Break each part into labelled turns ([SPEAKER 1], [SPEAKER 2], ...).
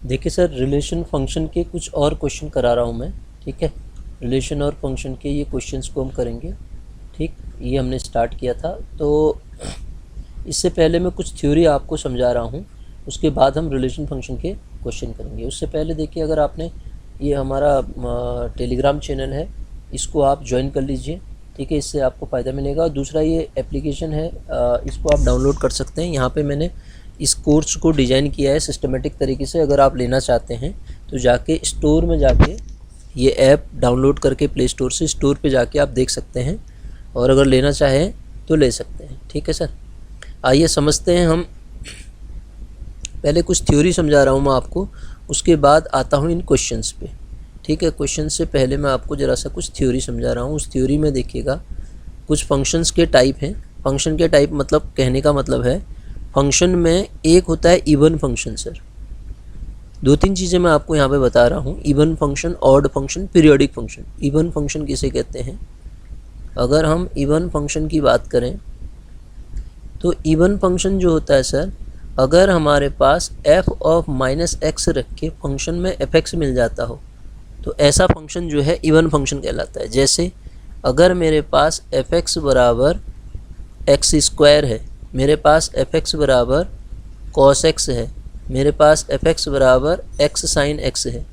[SPEAKER 1] देखिए sir, relation function के कुछ और क्वेश्चन करा रहा हूँ मैं, ठीक है। रिलेशन और फंक्शन के ये क्वेश्चंस को हम करेंगे, ठीक। ये हमने स्टार्ट किया था, तो इससे पहले मैं कुछ थ्योरी आपको समझा रहा हूँ, उसके बाद हम रिलेशन फंक्शन के क्वेश्चन करेंगे। उससे पहले देखिए, अगर आपने ये हमारा टेलीग्राम चैनल है, इसको आप ज्वाइन कर लीजिए, ठीक है। इससे आपको फ़ायदा मिलेगा। और दूसरा ये एप्लीकेशन है, इसको आप डाउनलोड कर सकते हैं। यहाँ पे मैंने इस कोर्स को डिज़ाइन किया है सिस्टमेटिक तरीके से। अगर आप लेना चाहते हैं तो जाके स्टोर में जाके ये ऐप डाउनलोड करके प्ले स्टोर से स्टोर पे जाके आप देख सकते हैं, और अगर लेना चाहें तो ले सकते हैं, ठीक है सर। आइए समझते हैं हम। पहले कुछ थ्योरी समझा रहा हूँ मैं आपको, उसके बाद आता हूँ इन क्वेश्चंस पे, ठीक है। क्वेश्चन से पहले मैं आपको ज़रा सा कुछ थ्योरी समझा रहा हूँ। उस थ्योरी में देखिएगा, कुछ फंक्शंस के टाइप हैं। फंक्शन के टाइप मतलब कहने का मतलब है, फंक्शन में एक होता है इवन फंक्शन सर। दो तीन चीज़ें मैं आपको यहाँ पे बता रहा हूँ, even function, odd function, periodic function. Even function किसे कहते हैं? अगर हम इवन फंक्शन की बात करें तो इवन फंक्शन जो होता है सर, अगर हमारे पास f ऑफ माइनस एक्स रख के फंक्शन में fx मिल जाता हो तो ऐसा फंक्शन जो है इवन फंक्शन कहलाता है। जैसे अगर मेरे पास fx बराबर एक्स स्क्वायर है, मेरे पास fx बराबर cos x है, मेरे पास fx बराबर x sin x है।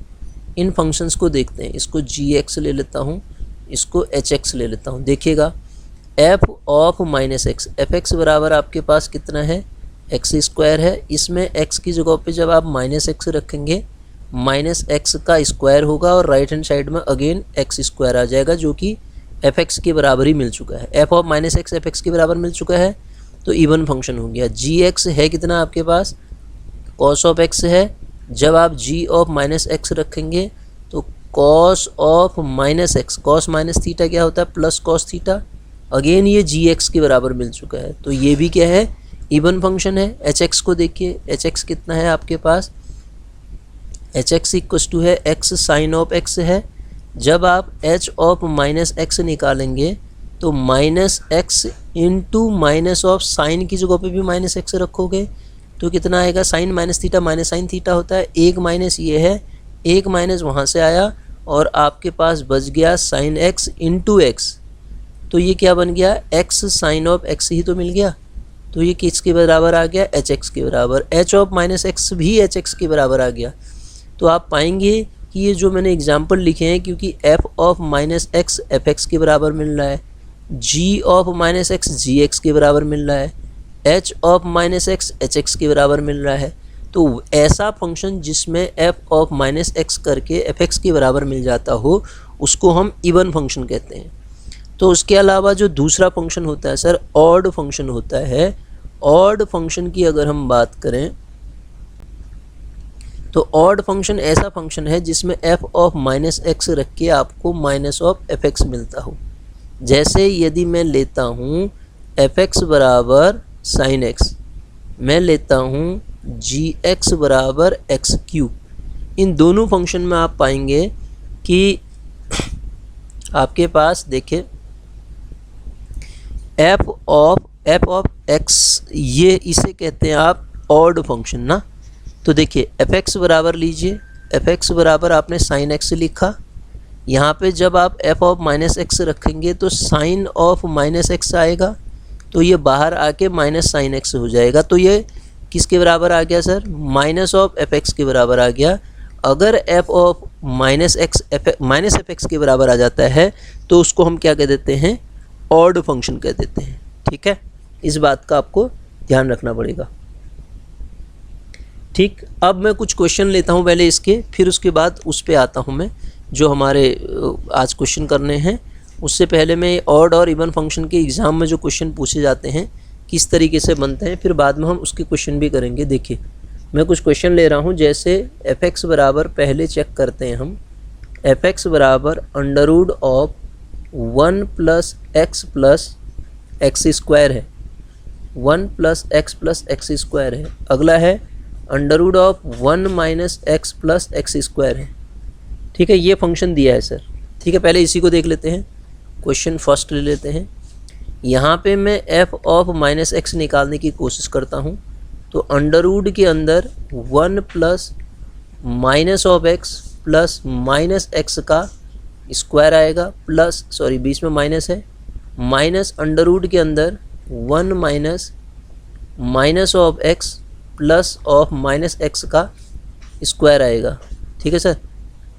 [SPEAKER 1] इन फंक्शंस को देखते हैं। इसको gx ले लेता हूँ, इसको hx ले लेता हूँ। देखिएगा, f of minus x, fx बराबर आपके पास कितना है? एक्स स्क्वायर है। इसमें x की जगह पे जब आप माइनस एक्स रखेंगे, माइनस एक्स का स्क्वायर होगा और राइट हैंड साइड में अगेन एक्स स्क्वायर आ जाएगा, जो कि fx के बराबर ही मिल चुका है। f of minus x fx के बराबर मिल चुका है, तो इवन फंक्शन हो गया। gx है कितना आपके पास? cos ऑफ x है। जब आप g ऑफ माइनस एक्स रखेंगे तो cos of minus x, cos minus theta क्या होता है? Plus cos theta. अगेन ये gx के बराबर मिल चुका है, तो ये भी क्या है? इवन फंक्शन है। hx को देखिए, hx कितना है आपके पास? hx इक्वस टू है x साइन ऑफ x है। जब आप h ऑफ माइनस एक्स निकालेंगे तो minus x into minus of sine की जगह पे भी माइनस एक्स रखोगे तो कितना आएगा? Sine minus theta minus sine theta होता है। एक माइनस ये है, एक माइनस वहाँ से आया और आपके पास बच गया साइन एक्स इंटू एक्स। तो ये क्या बन गया? एक्स साइन ऑफ एक्स ही तो मिल गया। तो ये किसके बराबर आ गया? एच एक्स के बराबर। एच ऑफ माइनस एक्स भी एच एक्स के बराबर आ गया। तो आप पाएंगे कि ये जो मैंने एग्जाम्पल लिखे हैं, क्योंकि F of minus X F x के बराबर मिल रहा है, G of minus X G X के बराबर मिल रहा है, H of minus X H X के बराबर मिल रहा है। तो ऐसा फंक्शन जिसमें एफ ऑफ माइनस एक्स करके एफ एक्स के बराबर मिल जाता हो, उसको हम इवन फंक्शन कहते हैं। तो उसके अलावा जो दूसरा फंक्शन होता है सर, ऑड फंक्शन होता है। ऑड फंक्शन की अगर हम बात करें तो ऑड फंक्शन ऐसा फंक्शन है जिसमें f ऑफ माइनस एक्स रख के आपको माइनस ऑफ एफ एक्स मिलता हो। जैसे यदि मैं लेता हूँ एफ एक्स बराबर साइन एक्स, मैं लेता हूँ जी एक्स बराबर एक्स क्यूब, इन दोनों फंक्शन में आप पाएंगे कि आपके पास देखिए एफ ऑफ एक्स, ये इसे कहते हैं आप ऑड फंक्शन ना। तो देखिए एफ एक्स बराबर लीजिए, एफ एक्स बराबर आपने साइन एक्स लिखा। यहाँ पे जब आप एफ ऑफ माइनस एक्स रखेंगे तो साइन ऑफ माइनस एक्स आएगा, तो ये बाहर आके माइनस साइन एक्स हो जाएगा। तो ये किसके बराबर आ गया sir? Minus of F x के बराबर आ गया। अगर F of minus F x के बराबर आ जाता है तो उसको हम क्या कह देते हैं? ऑड फंक्शन कह देते हैं, ठीक है। इस बात का आपको ध्यान रखना पड़ेगा, ठीक। अब मैं कुछ क्वेश्चन लेता हूं पहले इसके, फिर उसके बाद उस पे आता हूं मैं जो हमारे आज क्वेश्चन करने हैं। उससे पहले मैं ऑड और इवन फंक्शन के एग्ज़ाम में जो क्वेश्चन पूछे जाते हैं किस तरीके से बनते हैं, फिर बाद में हम उसके क्वेश्चन भी करेंगे। देखिए मैं कुछ क्वेश्चन ले रहा हूं, जैसे एफ एक्स बराबर, पहले चेक करते हैं हम, एफ एक्स बराबर under root of 1 plus x square है, 1 प्लस एक्स स्क्वायर है। अगला है under root of 1 minus x plus x square है, ठीक है। ये फंक्शन दिया है सर, ठीक है। पहले इसी को देख लेते हैं, क्वेश्चन फर्स्ट ले लेते हैं। यहाँ पे मैं एफ ऑफ माइनस एक्स निकालने की कोशिश करता हूँ, तो अंडर रूट के अंदर 1 plus minus of x plus minus x का स्क्वायर आएगा, प्लस सॉरी बीच में माइनस है, माइनस अंडर रूट के अंदर 1 minus minus of x plus of minus x का स्क्वायर आएगा। ठीक है सर,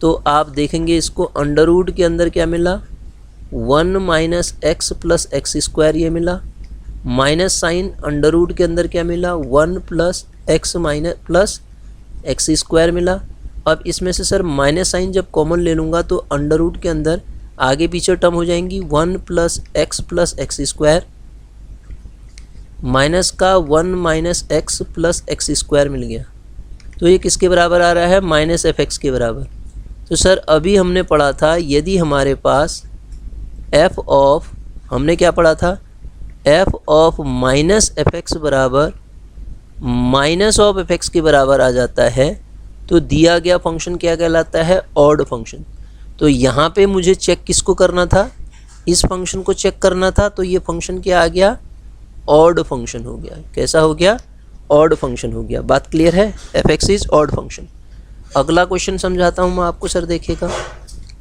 [SPEAKER 1] तो आप देखेंगे इसको अंडर रूट के अंदर क्या मिला, 1 minus x plus x square ये मिला, माइनस साइन अंडर रूट के अंदर क्या मिला, 1 plus x minus plus x square मिला। अब इसमें से सर माइनस साइन जब कॉमन ले लूँगा तो अंडर रूट के अंदर आगे पीछे टर्म हो जाएंगी, 1 प्लस एक्स स्क्वायर माइनस का 1 minus x plus x square मिल गया। तो ये किसके बराबर आ रहा है, माइनस एफ एक्स के बराबर। तो सर अभी हमने पढ़ा था यदि हमारे पास एफ ऑफ, हमने क्या पढ़ा था, F of minus F x बराबर माइनस ऑफ एफ एक्स के बराबर आ जाता है तो दिया गया फंक्शन क्या कहलाता है, ऑड फंक्शन। तो यहाँ पे मुझे चेक किसको करना था, इस फंक्शन को चेक करना था, तो ये फंक्शन क्या आ गया, ऑड फंक्शन हो गया। कैसा हो गया, ऑड फंक्शन हो गया। बात क्लियर है, F X is odd function. अगला क्वेश्चन समझाता हूँ मैं आपको सर, देखिएगा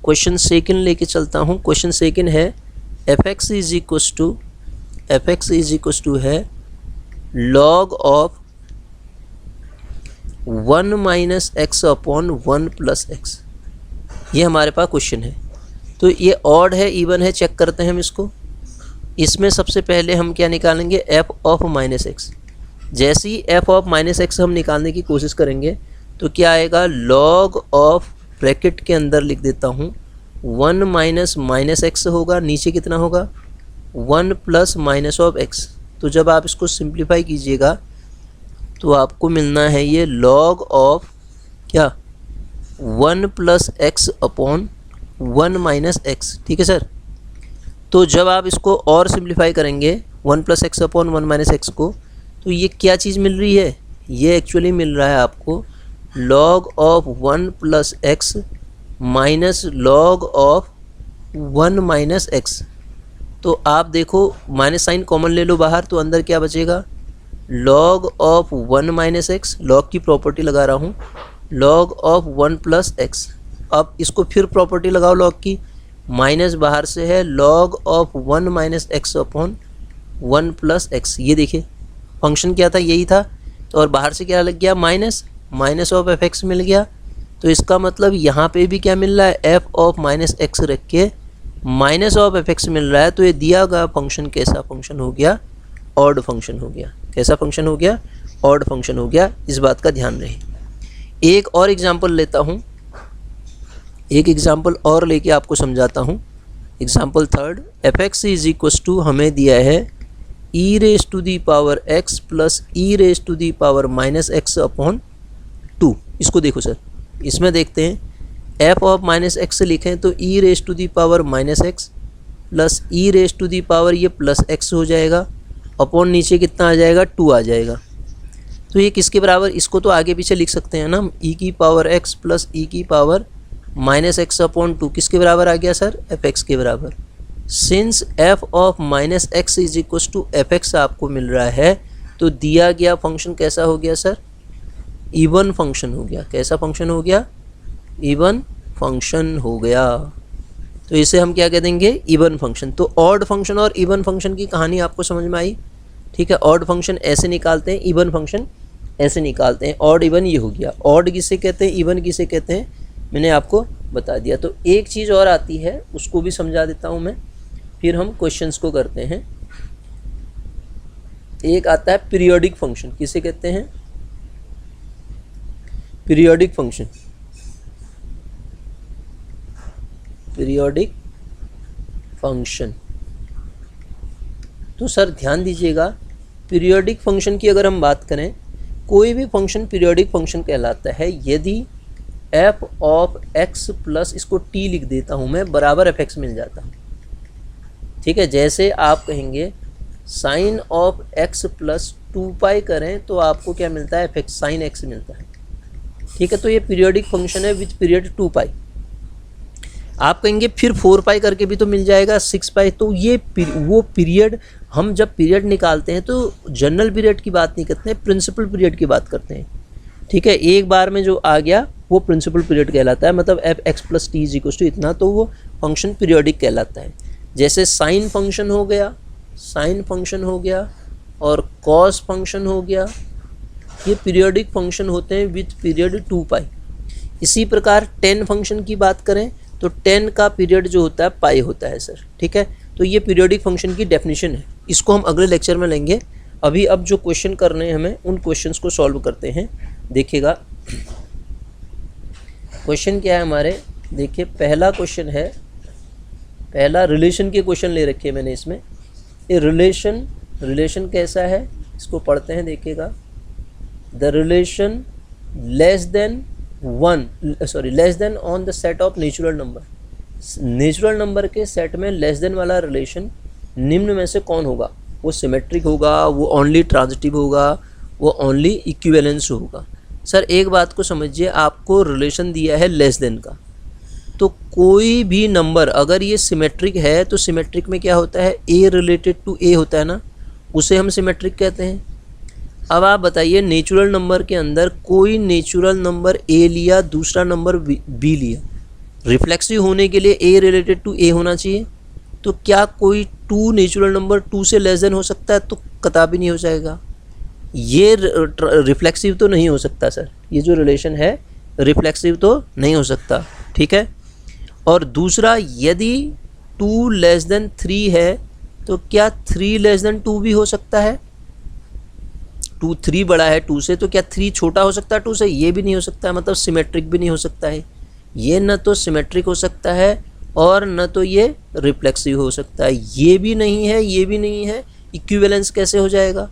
[SPEAKER 1] क्वेश्चन सेकंड लेके चलता हूँ। क्वेश्चन सेकंड है F X is equals to है log of 1 minus X upon 1 plus X. ये हमारे पास क्वेश्चन है। तो ये ऑड है इवन है, चेक करते हैं हम इसको। इसमें सबसे पहले हम क्या निकालेंगे, एफ ऑफ माइनस एक्स। जैसे ही एफ ऑफ माइनस एक्स हम निकालने की कोशिश करेंगे तो क्या आएगा, लॉग ऑफ ब्रैकेट के अंदर लिख देता हूँ 1 माइनस माइनस एक्स होगा, नीचे कितना होगा 1 प्लस माइनस ऑफ एक्स। तो जब आप इसको सिंप्लीफाई कीजिएगा तो आपको मिलना है ये लॉग ऑफ क्या 1 plus x upon 1 minus x. ठीक है सर, तो जब आप इसको और सिंप्लीफाई करेंगे 1 plus x upon 1 minus x को, तो ये क्या चीज़ मिल रही है, ये एक्चुअली मिल रहा है आपको log of 1 plus x minus log of 1 minus x. तो आप देखो माइनस साइन कॉमन ले लो बाहर, तो अंदर क्या बचेगा, log of 1 minus x, log की प्रॉपर्टी लगा रहा हूँ, लॉग ऑफ 1 प्लस एक्स। अब इसको फिर प्रॉपर्टी लगाओ लॉग की, माइनस बाहर से है log of 1 minus X upon 1 plus X. ये देखिए फंक्शन क्या था, यही था। तो और बाहर से क्या लग गया, minus, minus of F X मिल गया। तो इसका मतलब यहाँ पे भी क्या मिल रहा है, एफ ऑफ माइनस एक्स रख के माइनस ऑफ एफ एक्स मिल रहा है। तो ये दिया गया फंक्शन कैसा फंक्शन हो गया, ऑड फंक्शन हो गया। कैसा फंक्शन हो गया, ऑड फंक्शन हो गया। इस बात का ध्यान रहे। एक और एग्जांपल लेता हूँ, एक एग्जांपल और लेके आपको समझाता हूँ। Example third, F X is equals to हमें दिया है E raise to the power X plus E raise to the power minus X upon 2। इसको देखो सर, इसमें देखते हैं एफ ऑफ माइनस एक्स लिखें तो E raise to the power minus x plus E raise to the power ये plus X हो जाएगा, अपॉन नीचे कितना आ जाएगा, 2 आ जाएगा। तो ये किसके बराबर, इसको तो आगे पीछे लिख सकते हैं ना, ई की पावर एक्स प्लस ई की पावर माइनस एक्स अपॉन 2 किसके बराबर आ गया सर, एफ एक्स के बराबर। Since f of minus x is equal to f x आपको मिल रहा है, तो दिया गया फंक्शन कैसा हो गया सर, इवन फंक्शन हो गया। कैसा फंक्शन हो गया, इवन फंक्शन हो गया। तो इसे हम क्या कह देंगे, इवन फंक्शन। तो ऑड फंक्शन और इवन फंक्शन की कहानी आपको समझ में आई। ठीक है, ऑड फंक्शन ऐसे निकालते हैं, इवन फंक्शन ऐसे निकालते हैं। ऑड इवन ये हो गया। ऑड किसे कहते हैं, इवन किसे कहते हैं, मैंने आपको बता दिया। तो एक चीज़ और आती है, उसको भी समझा देता हूँ मैं, फिर हम क्वेश्चंस को करते हैं। एक आता है पीरियोडिक फंक्शन। किसे कहते हैं, पीरियोडिक फंक्शन। पीरियोडिक फंक्शन, तो सर ध्यान दीजिएगा, पीरियोडिक फंक्शन की अगर हम बात करें, कोई भी फंक्शन पीरियोडिक फंक्शन कहलाता है यदि एफ ऑफ एक्स प्लस, इसको टी लिख देता हूँ मैं, बराबर एफ एक्स मिल जाता है। ठीक है, जैसे आप कहेंगे साइन ऑफ एक्स प्लस 2 पाई करें तो आपको क्या मिलता है, एफ एक्स साइन एक्स मिलता है। ठीक है, तो ये पीरियोडिक फंक्शन है विथ पीरियड 2 पाई। आप कहेंगे फिर 4 पाई करके भी तो मिल जाएगा, 6 पाई। तो ये वो पीरियड, हम जब पीरियड निकालते हैं तो जनरल पीरियड की बात नहीं करते हैं, प्रिंसिपल पीरियड की बात करते हैं। ठीक है। एक बार में जो आ गया वो प्रिंसिपल पीरियड कहलाता है, मतलब f x plus t is equal to इतना, तो वो फंक्शन पीरियोडिक कहलाता है। जैसे साइन फंक्शन हो गया, साइन फंक्शन हो गया और कॉस फंक्शन हो गया, ये पीरियोडिक फंक्शन होते हैं विथ पीरियड 2 पाई। इसी प्रकार टेन फंक्शन की बात करें तो 10 का पीरियड जो होता है पाई होता है सर, ठीक है। तो ये पीरियोडिक फंक्शन की डेफिनेशन है, इसको हम अगले लेक्चर में लेंगे। अभी अब जो क्वेश्चन करने हैं हमें, उन क्वेश्चंस को सॉल्व करते हैं। देखिएगा क्वेश्चन क्या है हमारे, देखिए पहला क्वेश्चन है, पहला रिलेशन के क्वेश्चन ले रखे मैंने इसमें। ये रिलेशन कैसा है इसको पढ़ते हैं। देखिएगा, the relation less than on the set of natural number. Natural number के सेट में लेस देन वाला रिलेशन निम्न में से कौन होगा? वो सिमेट्रिक होगा, वो ओनली ट्रांजिटिव होगा, वो ओनली इक्विवेलेंस होगा। सर एक बात को समझिए, आपको रिलेशन दिया है लेस देन का, तो कोई भी नंबर अगर ये सिमेट्रिक है तो सिमेट्रिक में क्या होता है, ए रिलेटेड टू ए होता है ना, उसे हम सिमेट्रिक कहते हैं। अब आप बताइए नेचुरल नंबर के अंदर कोई नेचुरल नंबर ए लिया, दूसरा नंबर बी लिया, रिफ्लेक्सिव होने के लिए ए रिलेटेड टू ए होना चाहिए। तो क्या कोई 2 नेचुरल नंबर 2 से लेस देन हो सकता है? तो कतई नहीं हो जाएगा। ये रिफ्लेक्सिव तो नहीं हो सकता सर, ये जो रिलेशन है रिफ्लेक्सिव तो नहीं हो सकता, ठीक है। और दूसरा, यदि 2 लेस देन 3 है तो क्या 3 लेस देन 2 भी हो सकता है? 3 बड़ा है 2 से, तो क्या 3 छोटा हो सकता है 2 से? ये भी नहीं हो सकता है, मतलब सिमेट्रिक भी नहीं हो सकता है। ये न तो सिमेट्रिक हो सकता है और न तो ये रिफ्लेक्सिव हो सकता है। ये भी नहीं है, ये भी नहीं है, इक्विवेलेंस कैसे हो जाएगा?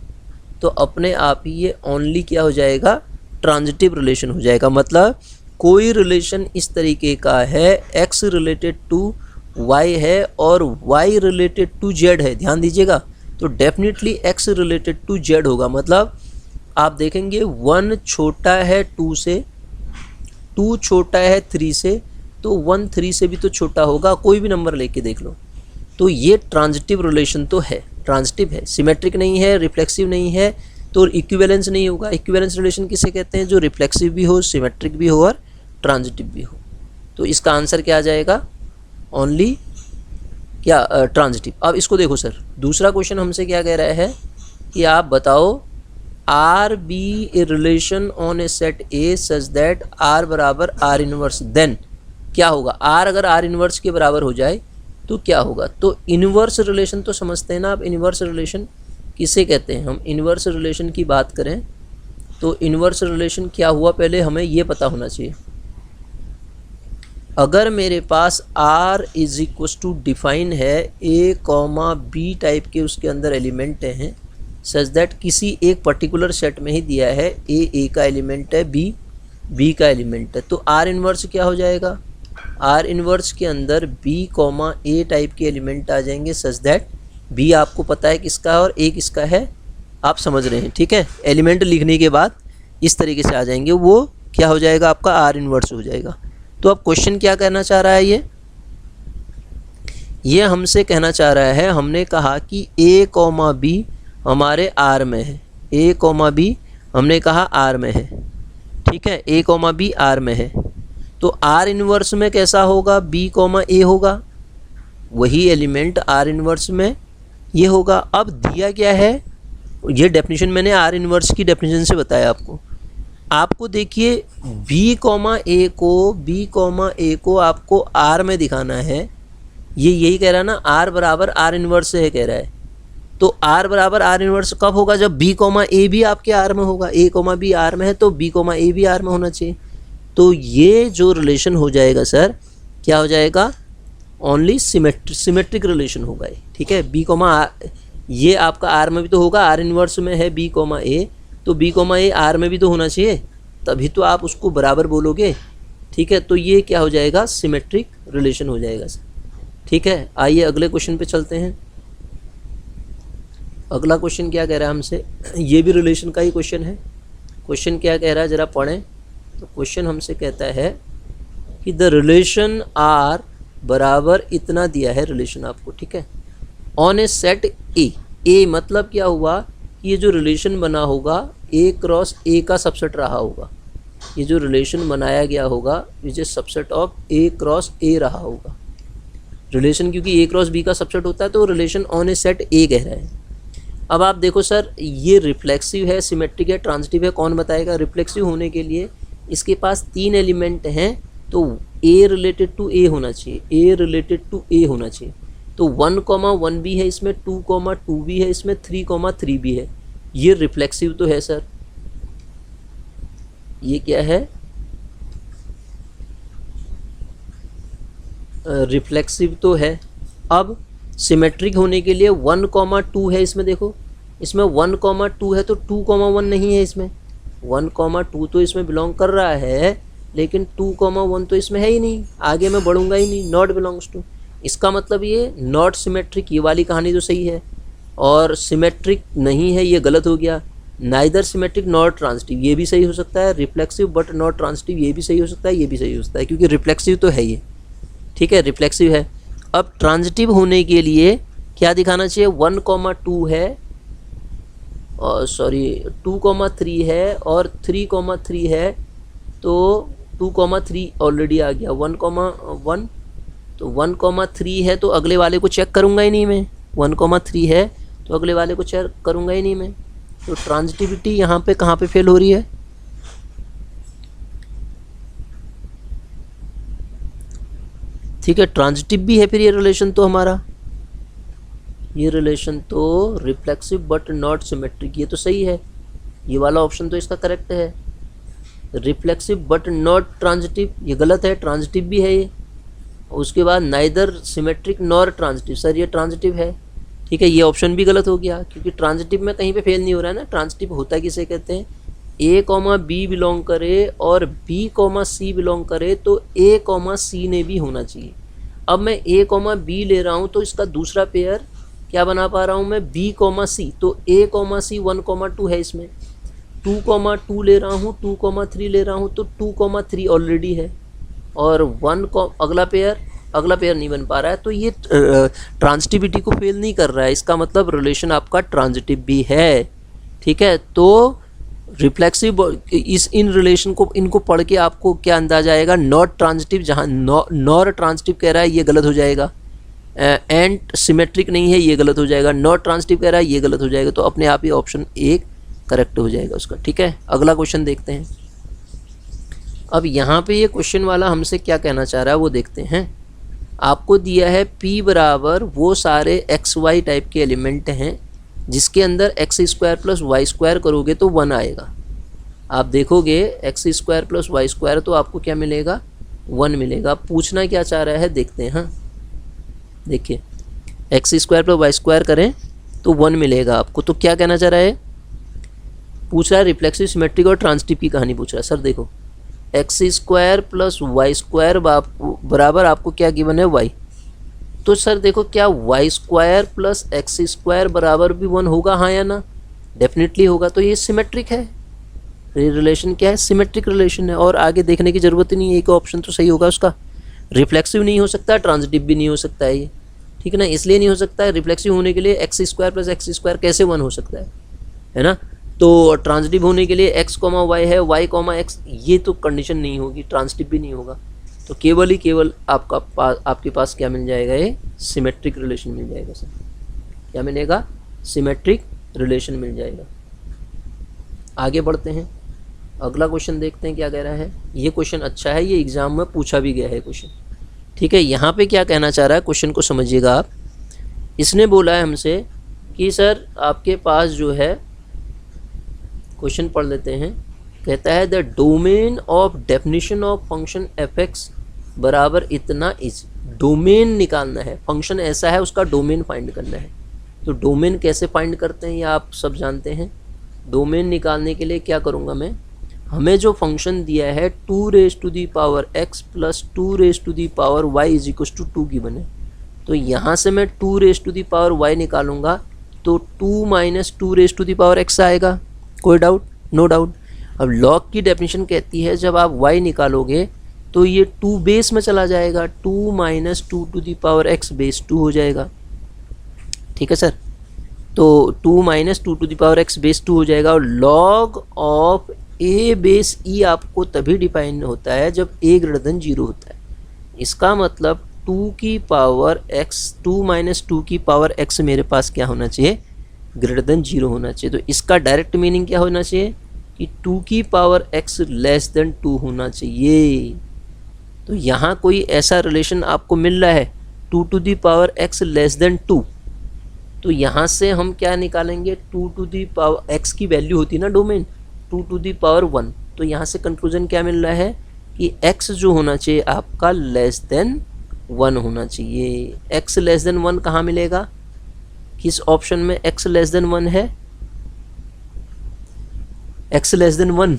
[SPEAKER 1] तो अपने आप ही ये ओनली क्या हो जाएगा, ट्रांजिटिव रिलेशन हो जाएगा। मतलब कोई रिलेशन इस तरीके का है, x रिलेटेड टू y है और y रिलेटेड टू z है, ध्यान दीजिएगा, तो definitely x related to z होगा। मतलब आप देखेंगे 1 छोटा है 2 से, 2 छोटा है 3 से, तो 1 3 से भी तो छोटा होगा, कोई भी नंबर लेके देख लो। तो ये ट्रांजिटिव रिलेशन तो है, ट्रांजिटिव है, सिमेट्रिक नहीं है, रिफ्लेक्सिव नहीं है, तो इक्विवेलेंस नहीं होगा। इक्विवेलेंस रिलेशन किसे कहते हैं? जो रिफ्लेक्सिव भी हो, सिमेट्रिक भी हो और ट्रांजिटिव भी हो। तो इसका आंसर क्या आ जाएगा? ओनली क्या, ट्रांजिटिव। अब इसको देखो सर, दूसरा क्वेश्चन हमसे क्या कह रहा है कि आप बताओ R be a relation on a set A such that R बराबर आर इनवर्स, देन क्या होगा? आर अगर आर इनवर्स के बराबर हो जाए तो क्या होगा? तो इनवर्स रिलेशन तो समझते हैं ना आप, इनवर्स रिलेशन किसे कहते हैं? हम इनवर्स रिलेशन की बात करें तो इनवर्स रिलेशन क्या हुआ पहले हमें ये पता होना चाहिए। अगर मेरे पास r is equal to define है a कॉमा बी टाइप के उसके अंदर एलिमेंट हैं, सच दैट किसी एक पर्टिकुलर सेट में ही दिया है a का एलिमेंट है, b का एलिमेंट है, तो r इन्वर्स क्या हो जाएगा? r इन्वर्स के अंदर b कॉमा a टाइप के एलिमेंट आ जाएंगे, सच दैट b आपको पता है किसका है और a किसका है, आप समझ रहे हैं, ठीक है। एलिमेंट लिखने के बाद इस तरीके से आ जाएंगे, वो क्या हो जाएगा आपका? r इन्वर्स हो जाएगा। तो अब क्वेश्चन क्या कहना चाह रहा है, ये हमसे कहना चाह रहा है, हमने कहा कि a कॉमा बी हमारे r में है, a कॉमा बी हमने कहा r में है, ठीक है, a कॉमा बी r में है, तो r इन्वर्स में कैसा होगा? b कॉमा a होगा, वही एलिमेंट r इन्वर्स में ये होगा। अब दिया क्या है, ये डेफिनेशन मैंने r इन्वर्स की डेफिनेशन से बताया आपको देखिए b कॉमा a को आपको r में दिखाना है, ये यही कह रहा है ना, r बराबर r इन्वर्स से है कह रहा है। तो r बराबर r इन्वर्स कब होगा? जब b कॉमा a भी आपके r में होगा, a कॉमा b r में है तो b कॉमा a भी r में होना चाहिए। तो ये जो रिलेशन हो जाएगा सर, क्या हो जाएगा? ओनली सिमेट्रिक रिलेशन होगा ये, ठीक है। b कॉमा ये आपका r में भी तो होगा, r इन्वर्स में है b कॉमा a, तो b कॉमा a r में भी तो होना चाहिए, तभी तो आप उसको बराबर बोलोगे, ठीक है। तो ये क्या हो जाएगा? सिमेट्रिक रिलेशन हो जाएगा सर, ठीक है। आइए अगले क्वेश्चन पे चलते हैं। अगला क्वेश्चन क्या कह रहा है हमसे, ये भी रिलेशन का ही क्वेश्चन है। क्वेश्चन क्या कह रहा है ज़रा पढ़ें। तो क्वेश्चन हमसे कहता है कि द रिलेशन आर बराबर इतना दिया है रिलेशन आपको, ठीक है, ऑन ए सेट ए मतलब क्या हुआ कि ये जो रिलेशन बना होगा a क्रॉस a का सबसेट रहा होगा, ये जो रिलेशन बनाया गया होगा which is subset of A cross ए रहा होगा रिलेशन, क्योंकि ए क्रॉस बी का सबसेट होता है तो रिलेशन ऑन ए सेट ए कह रहा है। अब आप देखो सर, ये रिफ्लेक्सिव है, सिमेट्रिक है, ट्रांजिटिव है, कौन बताएगा? रिफ्लेक्सिव होने के लिए इसके पास 3 एलिमेंट हैं, तो ए रिलेटेड टू ए होना चाहिए, ए रिलेटेड टू ए होना चाहिए। तो 1,1 भी है इसमें, 2,2 भी है इसमें, 3,3 भी है। ये रिफ्लेक्सिव तो है सर, ये क्या है? रिफ्लेक्सिव तो है। अब सिमेट्रिक होने के लिए 1,2 है इसमें, देखो इसमें 1,2 है तो 2,1 नहीं है इसमें। 1,2 तो इसमें बिलोंग कर रहा है, लेकिन 2,1 तो इसमें है ही नहीं, आगे मैं बढ़ूंगा ही नहीं, नॉट बिलोंग्स टू। इसका मतलब ये नॉट सिमेट्रिक, ये वाली कहानी तो सही है, और सिमेट्रिक नहीं है, ये गलत हो गया। नाइदर सिमेट्रिक नॉट ट्रांजिटिव, ये भी सही हो सकता है। रिफ्लेक्सिव बट नॉट ट्रांजिटिव, ये भी सही हो सकता है, ये भी सही हो सकता है, क्योंकि रिफ्लेक्सिव तो है ये, ठीक है, रिफ्लेक्सिव है। अब ट्रांजिटिव होने के लिए क्या दिखाना चाहिए? 1,2 है, और सॉरी 2,3 है और 3,3 है, तो 2,3 ऑलरेडी आ गया। 1,1 तो 1,3 है तो अगले वाले को चेक करूँगा ही नहीं मैं। 1,3 है तो अगले वाले को चेक करूँगा ही नहीं मैं। तो ट्रांजिटिविटी यहाँ पे कहाँ पे फेल हो रही है? ठीक है, ट्रांजिटिव भी है फिर ये रिलेशन तो हमारा, ये रिलेशन तो रिफ्लेक्सिव बट नॉट सिमेट्रिक, ये तो सही है, ये वाला ऑप्शन तो इसका करेक्ट है। रिफ्लेक्सिव बट नॉट ट्रांजिटिव, ये गलत है, ट्रांजिटिव भी है ये। उसके बाद neither symmetric nor transitive, sir ये ट्रांजिटिव है, ठीक है, ये ऑप्शन भी गलत हो गया, क्योंकि ट्रांजिटिव में कहीं पे फेल नहीं हो रहा है ना। ट्रांजिटिव होता किसे कहते हैं? ए कॉमा बी बिलोंग करे और बी कॉमा सी बिलोंग करे, तो ए कॉमा सी ने भी होना चाहिए। अब मैं ए कॉमा बी ले रहा हूँ तो इसका दूसरा पेयर क्या बना पा रहा हूँ मैं? बी कॉमा सी, तो ए कॉमा सी 1,2 है इसमें। 2,2 ले रहा हूँ, 2,3 ले रहा हूँ, तो 2,3 ऑलरेडी है, और अगला पेयर नहीं बन पा रहा है, तो ये ट्रांजिटिविटी को फेल नहीं कर रहा है। इसका मतलब रिलेशन आपका ट्रांजिटिव भी है, ठीक है। तो रिफ्लेक्सिव इन रिलेशन को, इनको पढ़ के आपको क्या अंदाजा आएगा? नॉट ट्रांजिटिव, जहाँ नॉर ट्रांजिटिव कह रहा है ये गलत हो जाएगा, एंड सिमेट्रिक नहीं है ये गलत हो जाएगा, नॉट ट्रांजिटिव कह रहा है ये गलत हो जाएगा, तो अपने आप ही ऑप्शन ए करेक्ट हो जाएगा उसका, ठीक है। अगला क्वेश्चन देखते हैं। अब यहाँ पे ये क्वेश्चन वाला हमसे क्या कहना चाह रहा है वो देखते हैं। आपको दिया है P बराबर वो सारे एक्स वाई टाइप के एलिमेंट हैं जिसके अंदर x square plus y square करोगे तो 1 आएगा। आप देखोगे x square plus y square तो आपको क्या मिलेगा? 1 मिलेगा। पूछना क्या चाह रहा है देखते हैं। हाँ देखिए, x square plus y square करें तो 1 मिलेगा आपको। तो क्या कहना चाह रहा है? पूछ रहा है रिफ्लेक्सिव, सिमेट्रिक और ट्रांजिटिव की कहानी पूछ रहा है। सर देखो, x square plus y square बराबर आपको क्या गिवन है? वाई। तो सर देखो, क्या y square plus x square बराबर भी 1 होगा? हाँ या ना? डेफिनेटली होगा। तो ये सिमेट्रिक है, ये रिलेशन क्या है? सिमेट्रिक रिलेशन है, और आगे देखने की ज़रूरत ही नहीं है, एक ऑप्शन तो सही होगा उसका। रिफ्लेक्सिव नहीं हो सकता, ट्रांजिटिव भी नहीं हो सकता है ये, ठीक है ना। इसलिए नहीं हो सकता है, रिफ्लेक्सिव होने के लिए x square plus x square कैसे 1 हो सकता है ना। तो ट्रांजिटिव होने के लिए एक्स कॉमा वाई है, वाई कॉमा एक्स, ये तो कंडीशन नहीं होगी, ट्रांजिटिव भी नहीं होगा। तो केवल आपके पास क्या मिल जाएगा? ये सिमेट्रिक रिलेशन मिल जाएगा। सर क्या मिलेगा? सिमेट्रिक रिलेशन मिल जाएगा। आगे बढ़ते हैं, अगला क्वेश्चन देखते हैं क्या कह रहा है। ये क्वेश्चन अच्छा है, ये एग्जाम में पूछा भी गया है क्वेश्चन, ठीक है। यहाँ पे क्या कहना चाह रहा है, क्वेश्चन को समझिएगा आप। इसने बोला है हमसे कि सर आपके पास जो है, क्वेश्चन पढ़ लेते हैं। कहता है the domain of definition of function F x बराबर इतना इज। डोमेन निकालना है, फंक्शन ऐसा है उसका डोमेन फाइंड करना है। तो डोमेन कैसे फाइंड करते हैं ये आप सब जानते हैं। डोमेन निकालने के लिए क्या करूँगा मैं, हमें जो फंक्शन दिया है 2⁻x plus 2⁻y is equal to 2 given है। तो यहाँ से मैं 2⁻y निकालूंगा तो 2 माइनस 2⁻x आएगा। कोई डाउट? No doubt. अब लॉग की डेफिनेशन कहती है जब आप y निकालोगे तो ये 2 बेस में चला जाएगा, 2 माइनस 2⁻x बेस 2 हो जाएगा, ठीक है सर। तो 2 माइनस 2⁻x बेस 2 हो जाएगा, और लॉग ऑफ ए बेस ई आपको तभी डिफाइन होता है जब ए ग्रेटर देन 0 होता है। इसका मतलब 2 की पावर x, 2 माइनस 2 की पावर x मेरे पास क्या होना चाहिए, ग्रेटर देन 0 होना चाहिए। तो इसका डायरेक्ट मीनिंग क्या होना चाहिए कि 2 की पावर x लेस देन 2 होना चाहिए। तो यहाँ कोई ऐसा रिलेशन आपको मिल रहा है 2 to the power x less than 2, तो यहाँ से हम क्या निकालेंगे, 2 टू दी पावर x की वैल्यू होती है ना डोमेन 2 टू दी पावर 1, तो यहाँ से कंक्लूजन क्या मिल रहा है कि x जो होना चाहिए आपका लेस देन 1 होना चाहिए। x लेस देन 1 कहाँ मिलेगा, किस ऑप्शन में x लेस देन 1 है, x less than 1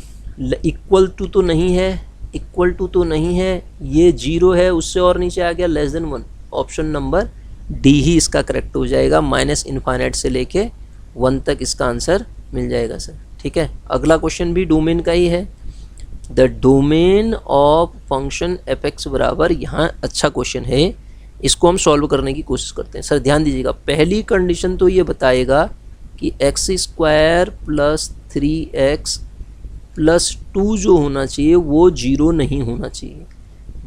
[SPEAKER 1] equal to तो नहीं है, इक्वल टू तो नहीं है, ये 0 है, उससे और नीचे आ गया less than 1। Option number D ही इसका करेक्ट हो जाएगा, माइनस इन्फाइनाइट से लेके 1 तक इसका आंसर मिल जाएगा सर। ठीक है, अगला क्वेश्चन भी डोमेन का ही है। The domain of function F x बराबर, यहाँ अच्छा क्वेश्चन है, इसको हम सॉल्व करने की कोशिश करते हैं। सर ध्यान दीजिएगा, पहली कंडीशन तो ये बताएगा कि x square plus 3x plus 2 जो होना चाहिए वो 0 नहीं होना चाहिए।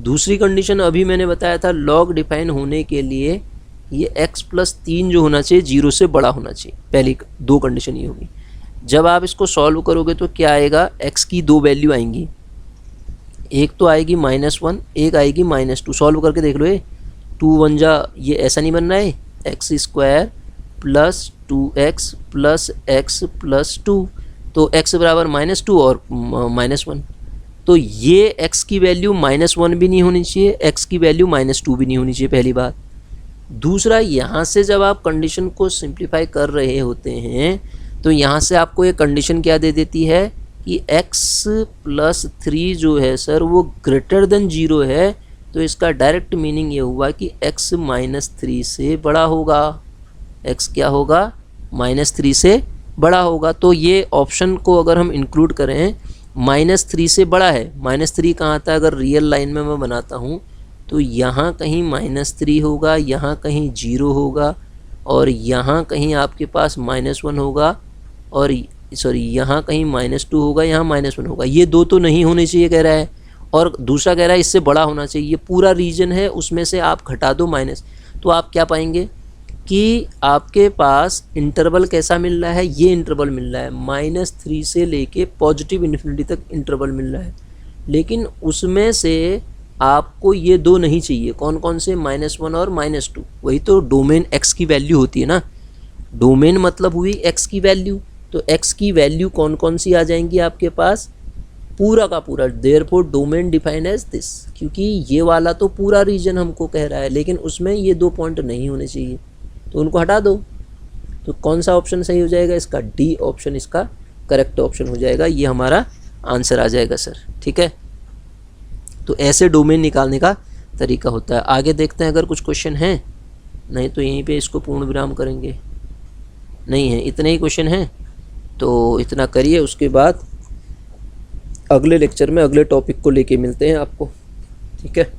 [SPEAKER 1] दूसरी कंडीशन अभी मैंने बताया था, लॉग डिफाइन होने के लिए ये x प्लस 3 जो होना चाहिए 0 से बड़ा होना चाहिए। पहली 2 कंडीशन ये होगी। जब आप इसको सॉल्व करोगे तो क्या आएगा, x की 2 वैल्यू आएंगी, एक तो आएगी -1, एक आएगी -2। सॉल्व करके देख लो, ये 2 1 जा, ये ऐसा नहीं बन रहा है, x square plus 2x plus x plus 2, तो x बराबर -2 और -1, तो ये x की वैल्यू -1 भी नहीं होनी चाहिए, x की वैल्यू -2 भी नहीं होनी चाहिए, पहली बात। दूसरा, यहाँ से जब आप कंडीशन को सिंप्लीफाई कर रहे होते हैं तो यहाँ से आपको ये कंडीशन क्या दे देती है कि x प्लस 3 जो है सर वो ग्रेटर देन 0 है, तो इसका डायरेक्ट मीनिंग ये हुआ कि x -3 से बड़ा होगा। x क्या होगा, -3 से बड़ा होगा। तो ये ऑप्शन को अगर हम इंक्लूड करें, -3 से बड़ा है, -3 कहाँ आता है, अगर रियल लाइन में मैं बनाता हूँ तो यहाँ कहीं -3 होगा, यहाँ कहीं 0 होगा, और यहाँ कहीं आपके पास -1 होगा, और सॉरी यहाँ कहीं -2 होगा, यहाँ -1 होगा। ये 2 तो नहीं होने चाहिए कह रहा है, और दूसरा कह रहा है इससे बड़ा होना चाहिए। ये पूरा रीजन है, उसमें से आप घटा दो माइनस, तो आप क्या पाएंगे कि आपके पास इंटरवल कैसा मिल रहा है, ये इंटरवल मिल रहा है, -3 से लेके पॉजिटिव इन्फिनिटी तक इंटरवल मिल रहा है। लेकिन उसमें से आपको ये 2 नहीं चाहिए, कौन कौन से, -1 और -2। वही तो डोमेन x की वैल्यू होती है ना, डोमेन मतलब हुई x की वैल्यू, तो x की वैल्यू कौन कौन सी आ जाएंगी आपके पास, पूरा का पूरा। Therefore domain define as this, क्योंकि ये वाला तो पूरा रीजन हमको कह रहा है, लेकिन उसमें ये 2 पॉइंट नहीं होने चाहिए, तो उनको हटा दो। तो कौन सा ऑप्शन सही हो जाएगा, इसका डी ऑप्शन इसका करेक्ट ऑप्शन हो जाएगा, ये हमारा आंसर आ जाएगा सर। ठीक है, तो ऐसे डोमेन निकालने का तरीका होता है। आगे देखते हैं अगर कुछ क्वेश्चन हैं, नहीं तो यहीं पे इसको पूर्ण विराम करेंगे। नहीं है, इतने ही क्वेश्चन हैं, तो इतना करिए, उसके बाद अगले लेक्चर में अगले टॉपिक को लेके मिलते हैं आपको। ठीक है।